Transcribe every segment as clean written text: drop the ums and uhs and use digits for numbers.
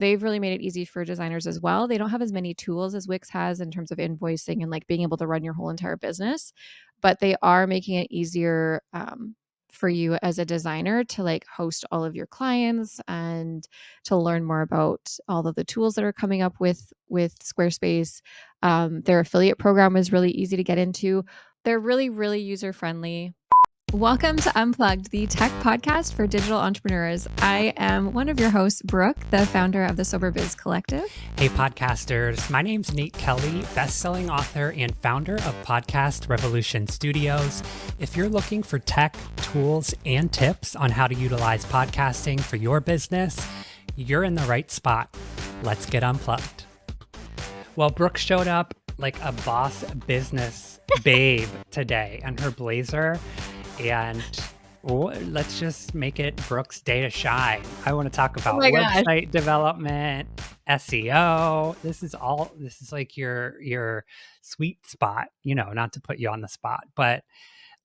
they've really made it easy for designers as well. They don't have as many tools as Wix has in terms of invoicing and like being able to run your whole entire business, but they are making it easier for you as a designer to like host all of your clients and to learn more about all of the tools that are coming up with Squarespace. Their affiliate program is really easy to get into. They're really, really user friendly. Welcome to Unplugged, the tech podcast for digital entrepreneurs. I am one of your hosts, Brooke, the founder of the Sober Biz Collective. Hey, podcasters. My name's Nate Kelly, best-selling author and founder of Podcast Revolution Studios. If you're looking for tech, tools, and tips on how to utilize podcasting for your business, you're in the right spot. Let's get unplugged. Well, Brooke showed up like a boss business babe today in her blazer. And let's just make it Brooke's day to shine. I want to talk about website development, SEO. This is like your sweet spot, not to put you on the spot, but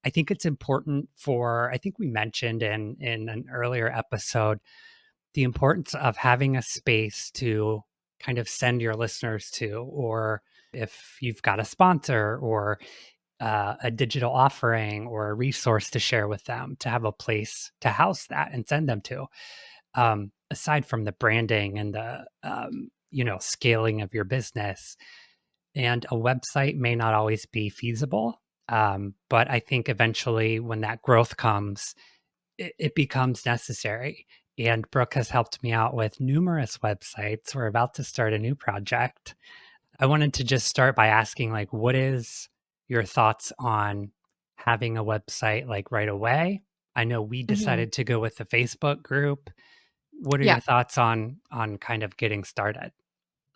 I think it's important I think we mentioned in an earlier episode, the importance of having a space to kind of send your listeners to, or if you've got a sponsor or a digital offering or a resource to share with them, to have a place to house that and send them to. Aside from the branding and the scaling of your business, and a website may not always be feasible, but I think eventually when that growth comes, it becomes necessary. And Brooke has helped me out with numerous websites. We're about to start a new project. I wanted to just start by asking, like, what is your thoughts on having a website like right away? I know we decided to go with the Facebook group. What are your thoughts on kind of getting started?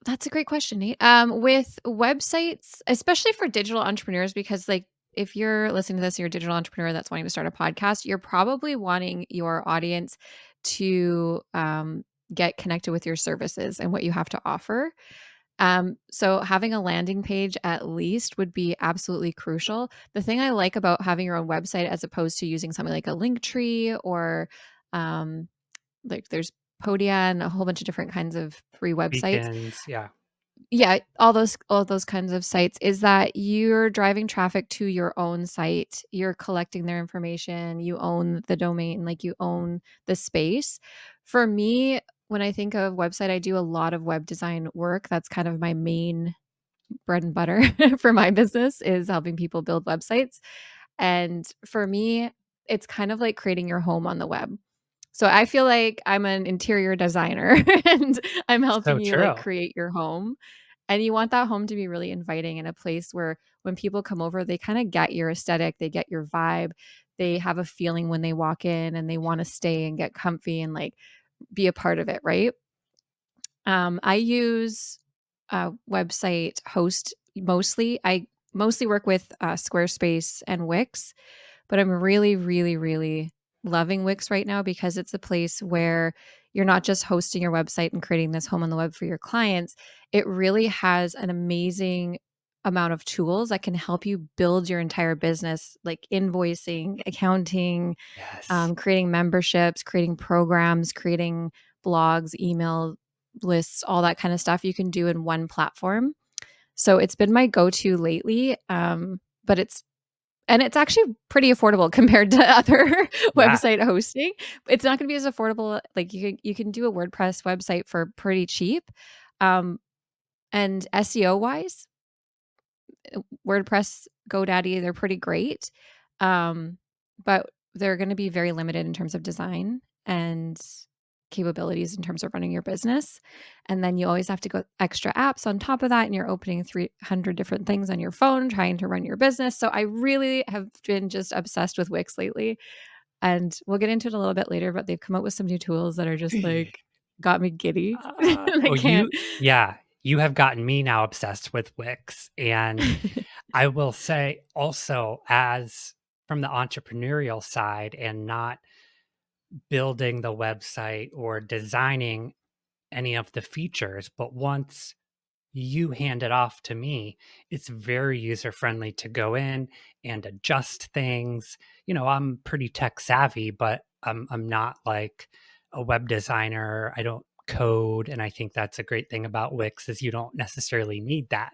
That's a great question, Nate. With websites, especially for digital entrepreneurs, because like if you're listening to this, you're a digital entrepreneur that's wanting to start a podcast, you're probably wanting your audience to get connected with your services and what you have to offer. So having a landing page at least would be absolutely crucial. The thing I like about having your own website as opposed to using something like a Linktree or like there's Podia and a whole bunch of different kinds of free websites. Beacons, yeah. Yeah, all those kinds of sites is that you're driving traffic to your own site. You're collecting their information. You own the domain, like you own the space. For me, when I think of website, I do a lot of web design work. That's kind of my main bread and butter for my business is helping people build websites. And for me, it's kind of like creating your home on the web. So I feel like I'm an interior designer and I'm helping So you like true. create your home. And you want that home to be really inviting and a place where when people come over, they kind of get your aesthetic, they get your vibe, they have a feeling when they walk in and they want to stay and get comfy and like be a part of it, right? I use a website host mostly. I mostly work with Squarespace and Wix, but I'm really, really, really loving Wix right now because it's a place where you're not just hosting your website and creating this home on the web for your clients. It really has an amazing amount of tools that can help you build your entire business, like invoicing, accounting, Yes. creating memberships, creating programs, creating blogs, email lists, all that kind of stuff you can do in one platform. So it's been my go-to lately. But it's actually pretty affordable compared to other Yeah. website hosting. It's not going to be as affordable. Like you can do a WordPress website for pretty cheap. Um, and SEO wise, WordPress, GoDaddy, they're pretty great. But they're going to be very limited in terms of design and capabilities in terms of running your business. And then you always have to go extra apps on top of that. And you're opening 300 different things on your phone trying to run your business. So I really have been just obsessed with Wix lately. And we'll get into it a little bit later, but they've come up with some new tools that are just like got me giddy. I Oh, can't. you have gotten me now obsessed with Wix. And I will say also, as from the entrepreneurial side and not building the website or designing any of the features, but once you hand it off to me, it's very user friendly to go in and adjust things. I'm pretty tech savvy, but I'm not like a web designer. I don't code. And I think that's a great thing about Wix is you don't necessarily need that.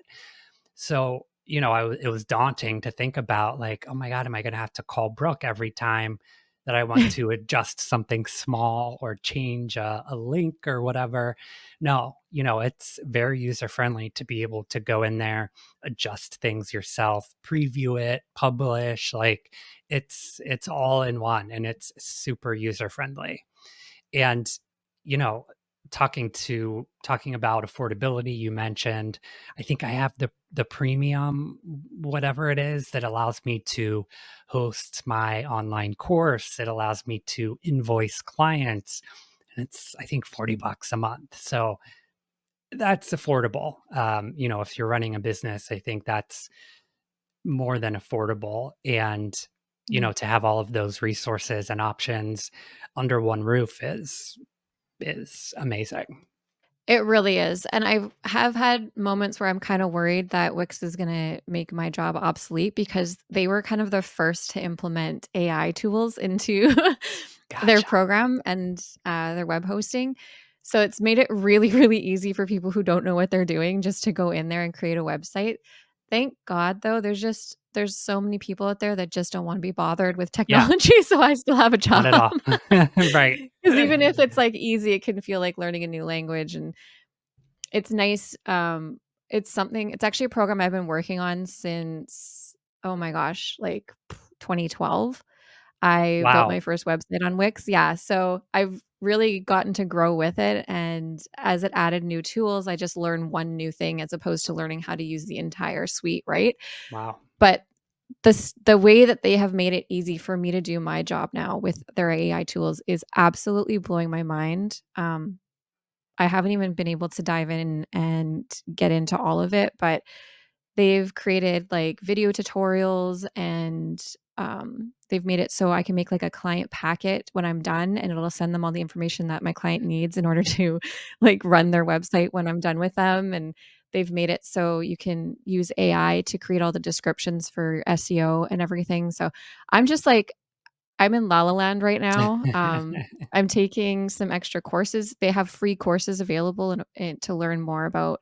So, it was daunting to think about like, oh my God, am I going to have to call Brooke every time that I want to adjust something small or change a link or whatever? No, it's very user friendly to be able to go in there, adjust things yourself, preview it, publish. Like it's all in one and it's super user friendly. And, you know, talking about affordability, you mentioned, I think I have the premium, whatever it is, that allows me to host my online course. It allows me to invoice clients. And it's, I think, $40 a month. So that's affordable. If you're running a business, I think that's more than affordable. And, Mm. to have all of those resources and options under one roof is amazing. It really is, and I have had moments where I'm kinda worried that Wix is gonna make my job obsolete because they were kind of the first to implement AI tools into their Gotcha. program and, their web hosting. So it's made it really, really easy for people who don't know what they're doing just to go in there and create a website. Thank God, though, there's so many people out there that just don't wanna be bothered with Yeah, technology, so I still have a not at job. all. Right. 'Cause even if it's, like, easy, it can feel like learning a new language, and it's nice, it's actually a program I've been working on since, oh my gosh, like, 2012. I built my Wow, first website on Wix, yeah, so I've really gotten to grow with it, and as it added new tools, I just learned one new thing as opposed to learning how to use the entire suite, right? wow. But the way that they have made it easy for me to do my job now with their AI tools is absolutely blowing my mind. I haven't even been able to dive in and get into all of it, but they've created, like, video tutorials and, they've made it so I can make, like, a client packet when I'm done, and it'll send them all the information that my client needs in order to, like, run their website when I'm done with them, and they've made it so you can use AI to create all the descriptions for SEO and everything, so I'm just, like, I'm in La La Land right now. I'm taking some extra courses. They have free courses available and to learn more about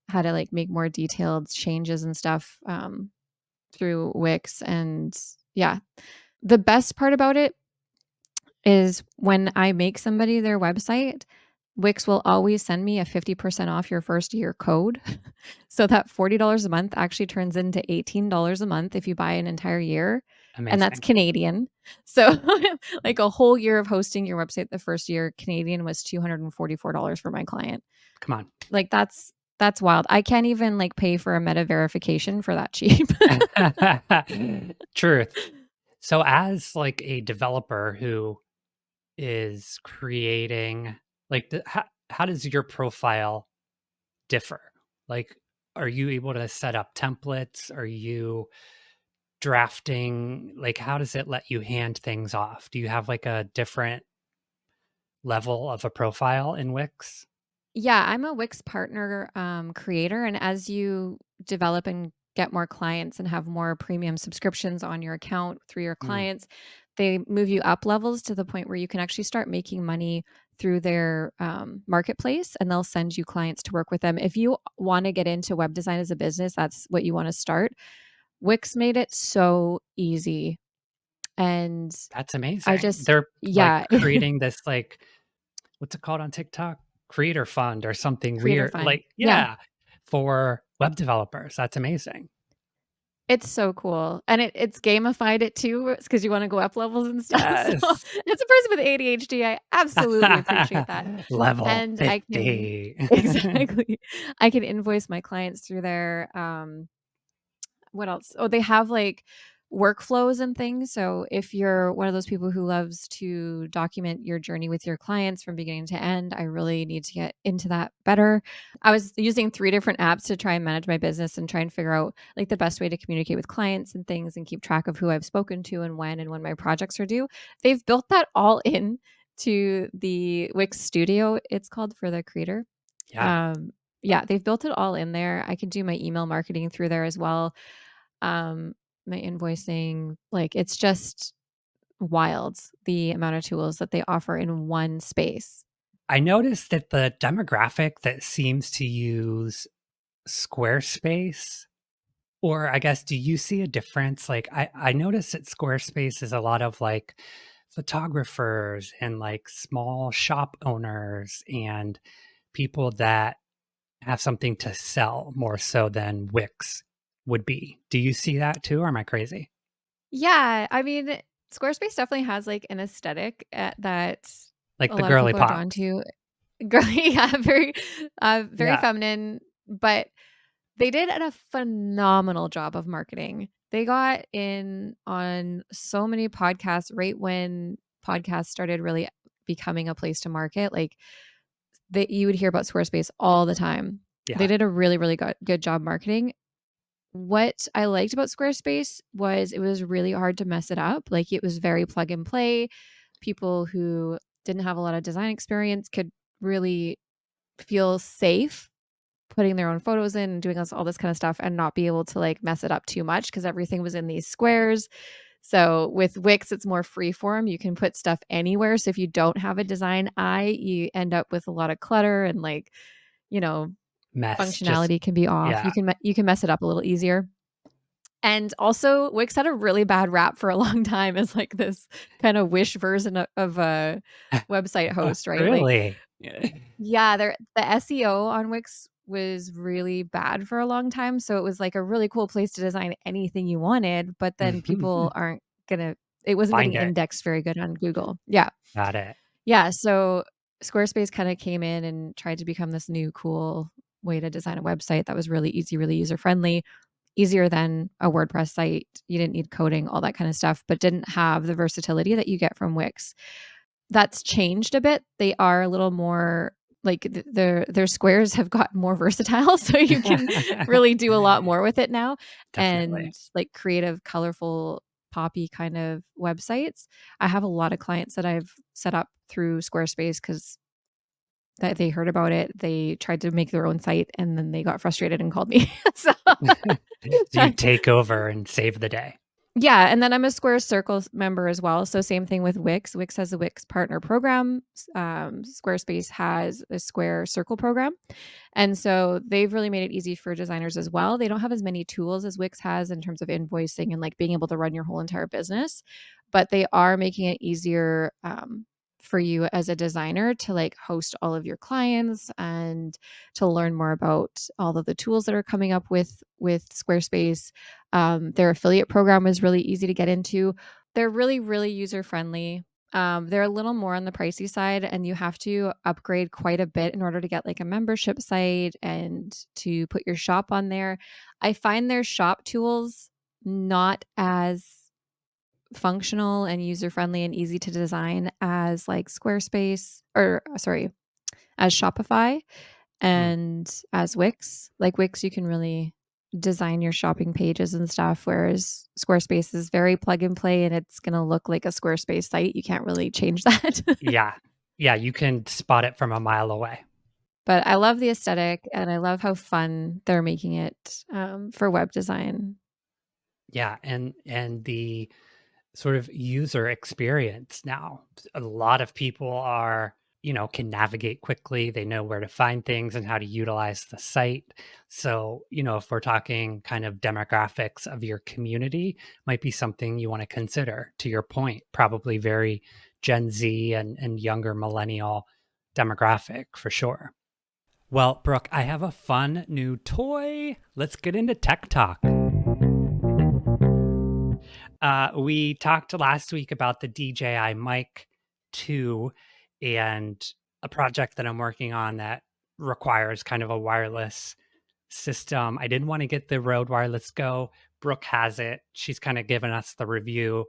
how to, like, make more detailed changes and stuff, through Wix, and yeah. The best part about it is when I make somebody their website, Wix will always send me a 50% off your first year code. So that $40 a month actually turns into $18 a month if you buy an entire year, and that's Amazing. Canadian. So, like, a whole year of hosting your website the first year, Canadian was $244 for my client. Come Like, that's wild. I can't even, like, pay for a meta verification for that cheap. on. Truth. So as, like, a developer who is creating, like, how does your profile differ? Like, are you able to set up templates? Are you drafting? Like, how does it let you hand things off? Do you have, like, a different level of a profile in Wix? Yeah, I'm a Wix partner, creator, and as you develop and get more clients and have more premium subscriptions on your account through your Mm, clients, they move you up levels to the point where you can actually start making money through their marketplace, and they'll send you clients to work with them. If you want to get into web design as a business, that's what you want to start. Wix made it so easy, and that's I amazing. just, They're, like, yeah, creating this, like, what's it called on TikTok? Creator fund or something creator weird, fun. like, Yeah. yeah, for web developers. That's amazing. It's so cool, and it's gamified it too, because you wanna go up levels and stuff, so Yes. as a person with ADHD, I absolutely appreciate that, Level and I can 50. exactly. I can invoice my clients through their, what else? Oh, they have, like, workflows and things, so if you're one of those people who loves to document your journey with your clients from beginning to end, I really need to get into that better. I was using 3 different apps to try and manage my business and try and figure out, like, the best way to communicate with clients and things and keep track of who I've spoken to and when my projects are due. They've built that all in to the Wix Studio, it's called, for the creator. Yeah, Um, yeah, they've built it all in there. I can do my email marketing through there as well, um, my invoicing, like, it's just wild the amount of tools that they offer in one space. I noticed that the demographic that seems to use Squarespace, or I guess, do you see a difference? Like, I noticed that Squarespace is a lot of like photographers and like small shop owners and people that have something to sell more so than Wix would be. Do you see that too, or am I crazy? Yeah, I mean, Squarespace definitely has, like, an aesthetic, that Like a the lot of girly people are drawn pops. to. Girly, yeah, very Yeah. feminine, but they did a phenomenal job of marketing. They got in on so many podcasts right when podcasts started really becoming a place to market, like, you would hear about Squarespace all the time. They Yeah. did a really, really good job marketing. What I liked about Squarespace was it was really hard to mess it up, like, it was very plug and play. People who didn't have a lot of design experience could really feel safe putting their own photos in and doing all this kind of stuff and not be able to, like, mess it up too much because everything was in these squares. So, with Wix, it's more free form, you can put stuff anywhere, so if you don't have a design eye, you end up with a lot of clutter and, like, you know, Mess. Just, functionality can be off. yeah. You can mess it up a little easier. And also, Wix had a really bad rap for a long time as, like, this kinda Wish version of a website host, right? Like, Really? yeah, the SEO on Wix was really bad for a long time, so it was, like, a really cool place to design anything you wanted, but then people aren't gonna it wasn't getting Find it. indexed very good on Google. Yeah. Got it. Yeah, so Squarespace kinda came in and tried to become this new cool way to design a website that was really easy, really user-friendly, easier than a WordPress site. You didn't need coding, all that kinda stuff, but didn't have the versatility that you get from Wix. That's changed a bit. They are a little more like, their squares have gotten more versatile, so you can really do a lot more with it now, Definitely. and, like, creative, colorful, poppy kind of websites. I have a lot of clients that I've set up through Squarespace because that they heard about it, they tried to make their own site, and then they got frustrated and called me. So So you take over and save the day. yeah, and then I'm a Square Circle member as well, so same thing with Wix. Wix has a Wix partner program, Squarespace has a Square Circle program, and so they've really made it easy for designers as well. They don't have as many tools as Wix has in terms of invoicing and, like, being able to run your whole entire business, but they are making it easier, for you as a designer to, like, host all of your clients and to learn more about all of the tools that are coming up with Squarespace. Their affiliate program is really easy to get into. They're really, really user friendly. They're a little more on the pricey side, and you have to upgrade quite a bit in order to get like a membership site and to put your shop on there. I find their shop tools not as functional and user friendly and easy to design as like Squarespace or sorry, as Shopify. Mm. And as Wix, like Wix, you can really design your shopping pages and stuff, whereas Squarespace is very plug and play and it's going to look like a Squarespace site. You can't really change that. Yeah. Yeah, you can spot it from a mile away. But I love the aesthetic and I love how fun they're making it for web design. Yeah, and the sort of user experience now. A lot of people are, can navigate quickly. They know where to find things and how to utilize the site. So, if we're talking kind of demographics of your community, might be something you want to consider. To your point, probably very Gen Z and younger millennial demographic for sure. Well, Brooke, I have a fun new toy. Let's get into tech talk. We talked last week about the DJI Mic 2 and a project that I'm working on that requires kind of a wireless system. I didn't want to get the Rode Wireless Go. Brooke has it. She's kind of given us the review.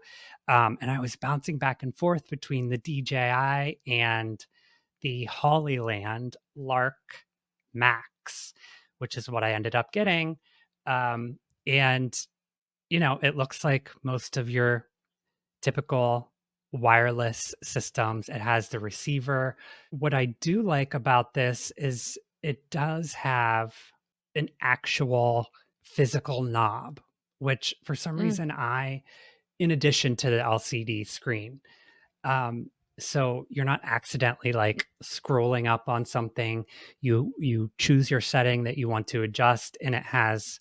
And I was bouncing back and forth between the DJI and the Hollyland Lark Max, which is what I ended up getting. And it looks like most of your typical wireless systems. It has the receiver. What I do like about this is it does have an actual physical knob, which for some Mm, reason in addition to the LCD screen. Um, so you're not accidentally like scrolling up on something. You choose your setting that you want to adjust, and it has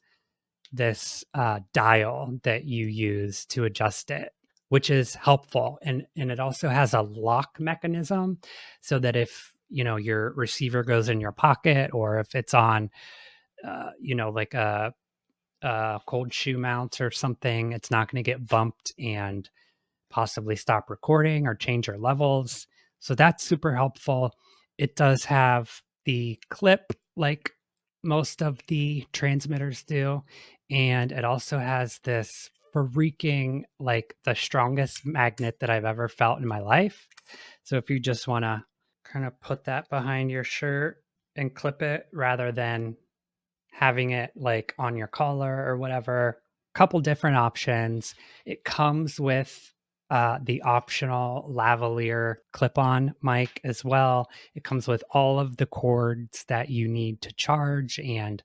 this dial that you use to adjust it, which is helpful. And it also has a lock mechanism, so that if your receiver goes in your pocket, or if it's on like a cold shoe mount or something, it's not going to get bumped and possibly stop recording or change your levels. So that's super helpful. It does have the clip like most of the transmitters do. And it also has this freaking, like, the strongest magnet that I've ever felt in my life. So if you just want to kind of put that behind your shirt and clip it rather than having it like on your collar or whatever. Couple different options. It comes with the optional lavalier clip-on mic as well. It comes with all of the cords that you need to charge and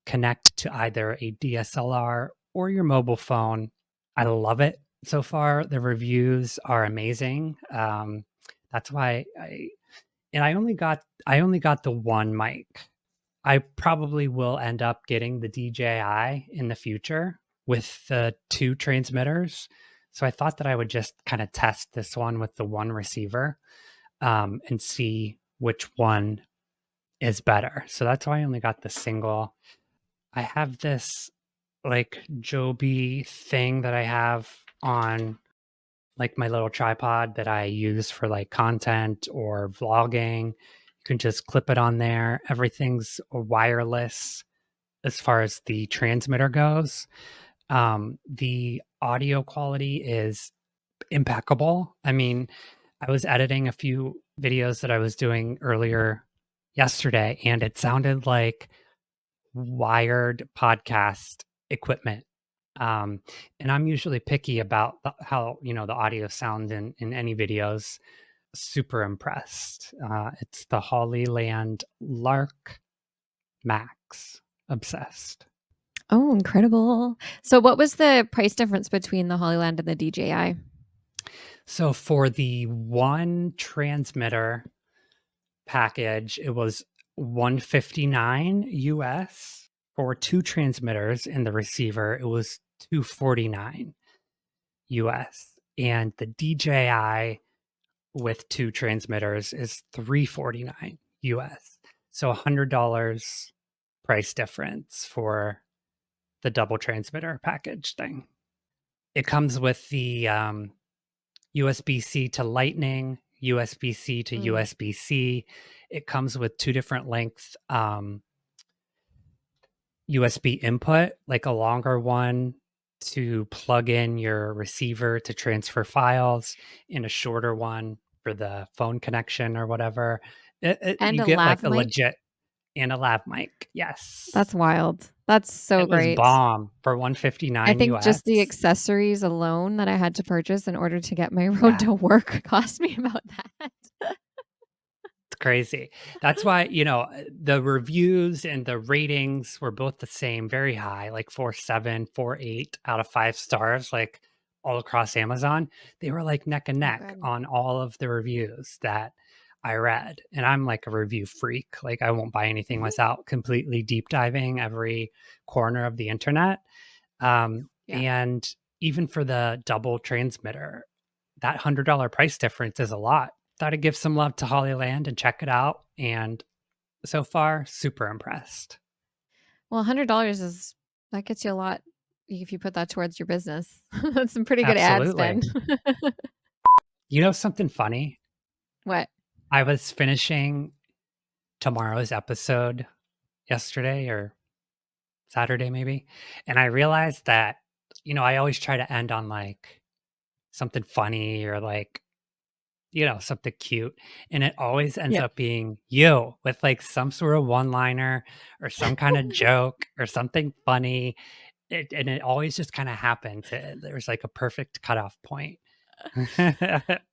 connect to either a DSLR or your mobile phone. I love it so far. The reviews are amazing. That's why I only got the one mic. I probably will end up getting the DJI in the future with the two transmitters. So I thought that I would just kind of test this one with the one receiver, and see which one is better. So that's why I only got the single. I have this like Joby thing that I have on like my little tripod that I use for like content or vlogging. You can just clip it on there. Everything's wireless as far as the transmitter goes. The audio quality is impeccable. I mean, I was editing a few videos that I was doing earlier yesterday, and it sounded like wired podcast equipment. Um, and I'm usually picky about how the audio sound in any videos. Super impressed. It's the Hollyland Lark Max. Obsessed. Oh, incredible. So what was the price difference between the Hollyland and the DJI? So for the one transmitter package, it was 159 US. For two transmitters and the receiver, it was 249 US. And the DJI with two transmitters is 349 US. So $100 price difference for the double transmitter package thing. It comes with the USB-C to Lightning, USB-C to Mm. USB-C. It comes with two different length USB input, like a longer one to plug in your receiver to transfer files, and a shorter one for the phone connection or whatever. And You a get lav like a mic? legit and a lav mic. Yes. That's wild. That's so It was great. bomb for I 159 think just the US. accessories alone that I had to purchase in order to get my Road Yeah. to work cost me about that. It's crazy. That's why, the reviews and the ratings were both the same, very high, like 4.7, 4.8 out of 5 stars, like all across Amazon. They were like neck and Oh, neck good. on all of the reviews that I read. And I'm like a review freak. Like I won't buy anything Mhm. without completely deep diving every corner of the internet. Yeah. And even for the double transmitter, that $100 price difference is a lot. Thought I'd give some love to Hollyland and check it out. And so far, super impressed. Well, $100 is that gets you a lot if you put that towards your business. That's some pretty good ad Absolutely. spend. You know something funny? What? I was finishing tomorrow's episode yesterday or Saturday, maybe. And I realized that, I always try to end on like something funny or like something cute. And it always ends Yeah. up being you with like some sort of one liner or some kind of joke or something funny. And it always just kind of happens. There's like a perfect cutoff point.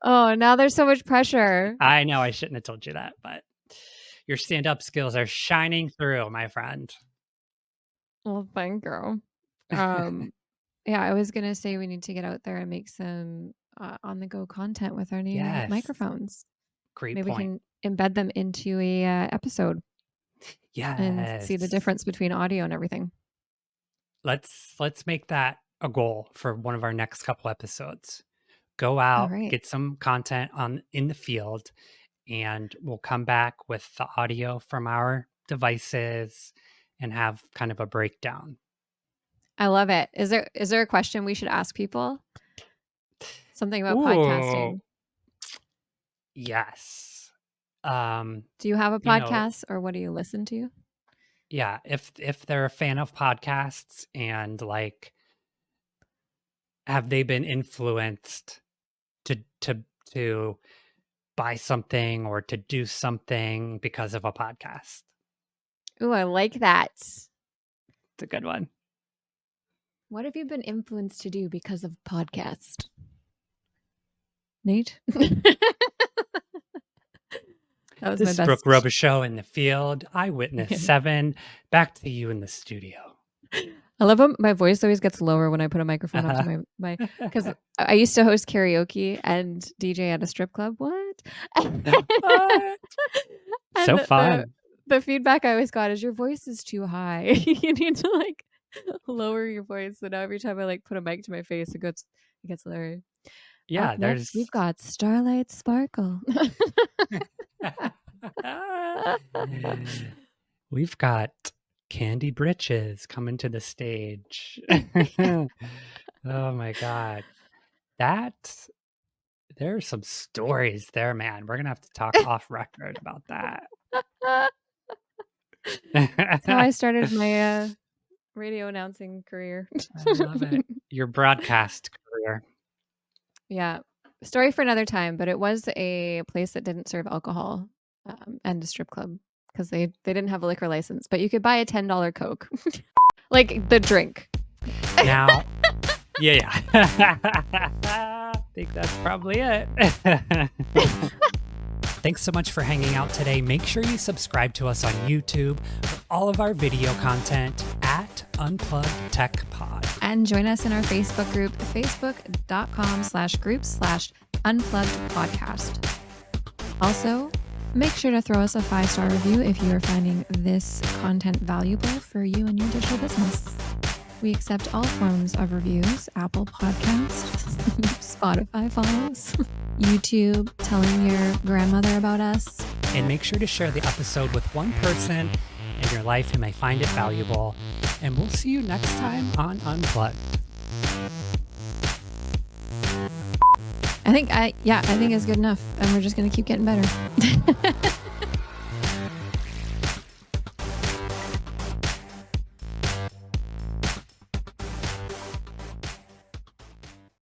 Oh, now there's so much pressure. I know I shouldn't have told you that, but your stand up skills are shining through, my friend. Well, fine, girl. Um, yeah, I was gonna say we need to get out there and make some on the go content with our new Yes. microphones. Great Maybe we point. can embed them into a episode and see the Yes. difference between audio and everything. Let's make that a goal for one of our next couple episodes. Go All out, right. get some content on in the field, and we'll come back with the audio from our devices and have kind of a breakdown. I love it. Is there a question we should ask people? Something about Ooh, podcasting. yes. Do you have a You know, podcast or what do you listen to? yeah, if they're a fan of podcasts and like have they been influenced to buy something or to do something because of a podcast? Ooh, I like that. It's a good one. What have you been influenced to do because of podcast? Nate? That was This my is Brooke best. Robichaux in the field. Eyewitness 7. Back to you in the studio. I love how my voice always gets lower when I put a microphone up to Uh-huh. my because I used to host karaoke and DJ at a strip club. What? What? And So fun. the feedback I always got is your voice is too high. You need to like lower your voice. So now every time I like put a mic to my face, it gets lower. Up Yeah, next, there's we've got Starlight Sparkle. we've got Candy Britches coming to the stage. Oh my god. That there are some stories there, man. We're gonna have to talk off record about that. That's how I I started my radio announcing career. love it. Your broadcast career. Yeah. Story for another time, but it was a place that didn't serve alcohol, and a strip club because they didn't have a liquor license, but you could buy a $10 Coke. Like the drink. Now, yeah. I think that's probably it. Thanks so much for hanging out today. Make sure you subscribe to us on YouTube for all of our video content at Unplugged Tech Pod. And join us in our Facebook group, facebook.com/group/unplugged podcast. Also, make sure to throw us a 5-star review if you are finding this content valuable for you and your digital business. We accept all forms of reviews, Apple Podcasts, Spotify follows, YouTube, telling your grandmother about us. And make sure to share the episode with one person in your life who may find it valuable. And we'll see you next time on Unplugged. I think it's good enough, and we're just going to keep getting better.